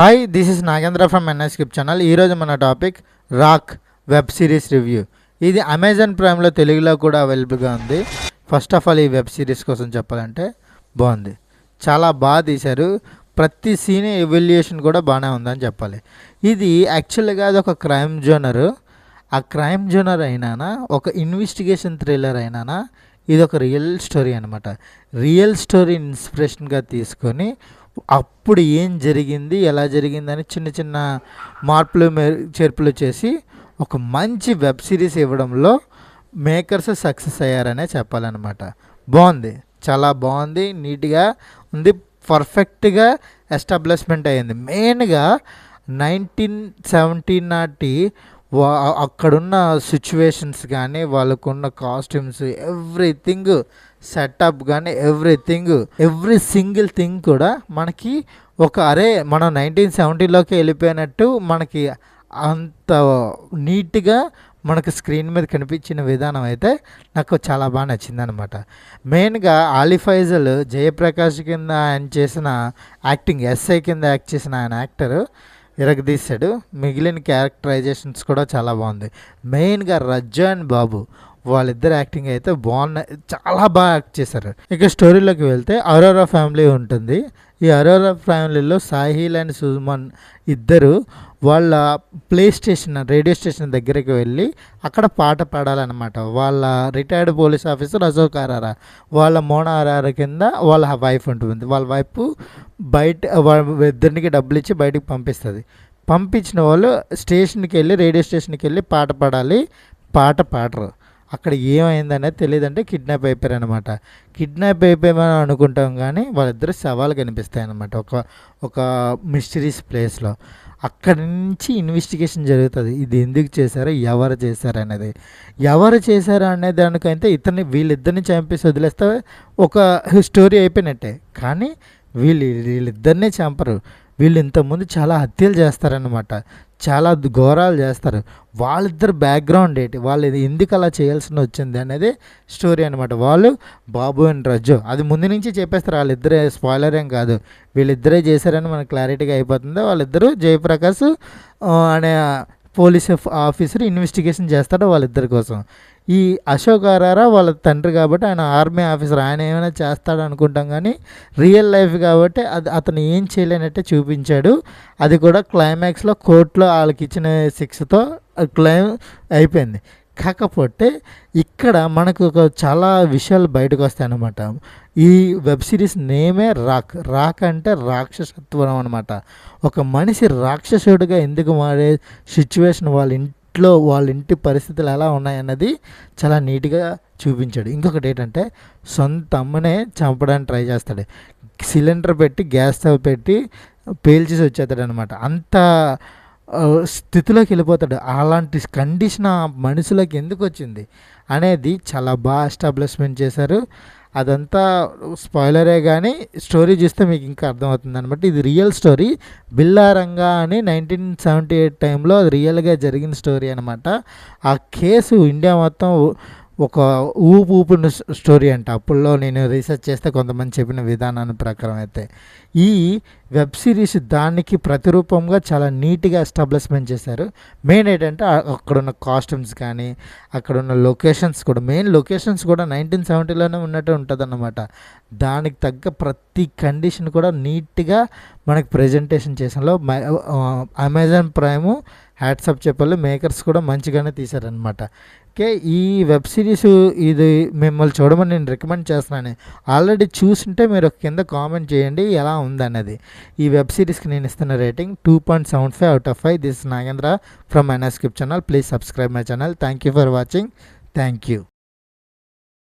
Hi, this is Nagendra from NScript channel. ఈరోజు మన topic rock web series review. ఇది Amazon ప్రైమ్లో తెలుగులో కూడా అవైలబుల్గా ఉంది. ఫస్ట్ ఆఫ్ ఆల్ ఈ వెబ్ సిరీస్ కోసం చెప్పాలంటే బాగుంది, చాలా బాగా తీశారు. ప్రతి సీన్ ఎవల్యూషన్ కూడా బాగానే ఉందని చెప్పాలి. ఇది యాక్చువల్గా అది ఒక క్రైమ్ జోనరు. ఆ క్రైమ్ జోనర్ అయినానా, ఒక ఇన్వెస్టిగేషన్ థ్రిల్లర్ అయినానా, ఇది ఒక రియల్ స్టోరీ అనమాట. రియల్ స్టోరీ ఇన్స్పిరేషన్గా తీసుకొని అప్పుడు ఏం జరిగింది, ఎలా జరిగిందని చిన్న చిన్న మార్పులు చేర్పులు చేసి ఒక మంచి వెబ్ సిరీస్ ఇవ్వడంలో మేకర్స్ సక్సెస్ అయ్యారనే చెప్పాలన్నమాట. బాగుంది, చాలా బాగుంది, నీట్గా ఉంది, పర్ఫెక్ట్గా ఎస్టాబ్లిష్మెంట్ అయ్యింది. మెయిన్గా 1917 నాటి అక్కడున్న సిచ్యువేషన్స్ కానీ, వాళ్ళకున్న కాస్ట్యూమ్స్, ఎవ్రీథింగ్ సెటప్ కానీ, ఎవ్రీ సింగిల్ థింగ్ కూడా మనకి మనం 1970లోకి వెళ్ళిపోయినట్టు మనకి అంత నీట్గా మనకు స్క్రీన్ మీద కనిపించిన విధానం అయితే నాకు చాలా బాగా నచ్చింది అనమాట. మెయిన్గా ఆలీ ఫైజల్ జయప్రకాష్ కింద ఆయన చేసిన యాక్టింగ్, ఎస్ఐ కింద యాక్ట్ చేసిన ఆయన యాక్టరు ఇరగదీశాడు. మిగిలిన క్యారెక్టరైజేషన్స్ కూడా చాలా బాగుంది. మెయిన్గా రజ్జా అండ్ బాబు వాళ్ళిద్దరు యాక్టింగ్ అయితే బాగున్నాయి, చాలా బాగా యాక్ట్ చేశారు. ఇక స్టోరీలోకి వెళ్తే అరోరా ఫ్యామిలీ ఉంటుంది. ఈ అరోరా ఫ్యామిలీలో సాహిల్ అండ్ సుమన్ ఇద్దరు వాళ్ళ రేడియో స్టేషన్ దగ్గరికి వెళ్ళి అక్కడ పాట పాడాలన్నమాట. వాళ్ళ రిటైర్డ్ పోలీస్ ఆఫీసర్ అశోక్ అరారా, వాళ్ళ మోనా అరారా కింద వాళ్ళ వైఫ్ ఉంటుంది. వాళ్ళ వైఫ్ వాళ్ళ ఇద్దరికి డబ్బులు ఇచ్చి బయటకు పంపిస్తుంది. పంపించిన వాళ్ళు రేడియో స్టేషన్కి వెళ్ళి పాట పాడాలి, పాట పాడరు. అక్కడ ఏమైందనేది తెలియదంటే కిడ్నాప్ అయిపోయారనమాట. కిడ్నాప్ అయిపోయామని అనుకుంటాం కానీ వాళ్ళిద్దరు శవాలు కనిపిస్తాయి అన్నమాట ఒక మిస్టరీస్ ప్లేస్లో. అక్కడి నుంచి ఇన్వెస్టిగేషన్ జరుగుతుంది. ఇది ఎందుకు చేశారో, ఎవరు చేశారు అనేది. ఎవరు చేశారు అనే దానికైతే వీళ్ళిద్దరిని చంపేసి వదిలేస్తే ఒక స్టోరీ అయిపోయినట్టే. కానీ వీళ్ళిద్దరినే చంపరు. వీళ్ళు ఇంతకుముందు చాలా హత్యలు చేస్తారనమాట, చాలా ఘోరాలు చేస్తారు. వాళ్ళిద్దరు బ్యాక్గ్రౌండ్ ఏంటి, వాళ్ళు ఎందుకు అలా చేయాల్సి వచ్చింది అనేది స్టోరీ అనమాట. వాళ్ళు బాబు అండ్ రజ్జు అది ముందు నుంచి చెప్పేస్తారు. వాళ్ళిద్దరే, స్పాయిలర్ ఏం కాదు, వీళ్ళిద్దరే చేశారని మనకు క్లారిటీగా అయిపోతుంది. వాళ్ళిద్దరూ జయప్రకాష్ అనే పోలీస్ ఆఫీసర్ ఇన్వెస్టిగేషన్ చేస్తాడు వాళ్ళిద్దరి కోసం. ఈ అశోక్ అరారా వాళ్ళ తండ్రి కాబట్టి ఆయన ఆర్మీ ఆఫీసర్, ఆయన ఏమైనా చేస్తాడు అనుకుంటాం కానీ రియల్ లైఫ్ కాబట్టి అతను ఏం చేయలేనట్టే చూపించాడు. అది కూడా క్లైమాక్స్లో కోర్టులో వాళ్ళకి ఇచ్చిన శిక్షతో క్లైమ్ అయిపోయింది. కాకపోతే ఇక్కడ మనకు చాలా విషయాలు బయటకు వస్తాయి అన్నమాట. ఈ వెబ్ సిరీస్ నేమే రాక్ అంటే రాక్షసత్వం అనమాట. ఒక మనిషి రాక్షసుడిగా ఎందుకు మారే సిచ్యువేషన్, వాళ్ళ ఇంటి పరిస్థితులు ఎలా ఉన్నాయన్నది చాలా నీట్గా చూపించాడు. ఇంకొకటి ఏంటంటే సొంత అమ్మనే చంపడానికి ట్రై చేస్తాడు. సిలిండర్ పెట్టి, గ్యాస్ స్టవ్ పెట్టి పేల్చేసి వచ్చేస్తాడు అనమాట. అంత స్థితిలోకి వెళ్ళిపోతాడు. అలాంటి కండిషన్ ఆ మనుషులకు ఎందుకు వచ్చింది అనేది చాలా బాగా ఎస్టాబ్లిష్మెంట్ చేశారు. అదంతా స్పాయిలరే కానీ స్టోరీ చూస్తే మీకు ఇంకా అర్థమవుతుంది అనమాట. ఇది రియల్ స్టోరీ. బిల్లారంగా అని 1978 టైంలో అది రియల్గా జరిగిన స్టోరీ అనమాట. ఆ కేసు ఇండియా మొత్తం ఒక ఊపిన స్టోరీ అంట. అప్పుల్లో నేను రీసెర్చ్ చేస్తే కొంతమంది చెప్పిన విధానాన్ని ప్రకారం అయితే ఈ వెబ్ సిరీస్ దానికి ప్రతిరూపంగా చాలా నీట్గా ఎస్టాబ్లిష్మెంట్ చేశారు. మెయిన్ ఏంటంటే అక్కడున్న కాస్ట్యూమ్స్ కానీ, అక్కడున్న లొకేషన్స్ కూడా, మెయిన్ లొకేషన్స్ కూడా 1970లోనే ఉన్నట్టు ఉంటుంది అన్నమాట. దానికి తగ్గ ప్రతి కండిషన్ కూడా నీట్గా మనకి ప్రజెంటేషన్ చేసడంలో అమెజాన్ ప్రైము హ్యాట్సప్ చెప్పాలి. మేకర్స్ కూడా మంచిగానే తీశారనమాట. ఓకే, ఈ వెబ్ సిరీస్ ఇది మిమ్మల్ని చూడమని నేను రికమెండ్ చేస్తున్నాను. ఆల్రెడీ చూస్తుంటే మీరు కింద కామెంట్ చేయండి ఎలా ఉందన్నది. ఈ వెబ్ సిరీస్కి నేను ఇస్తున్న rating 2.75/5. This Nagendra from NScript channel. Please subscribe my channel. Thank you for watching. Thank you.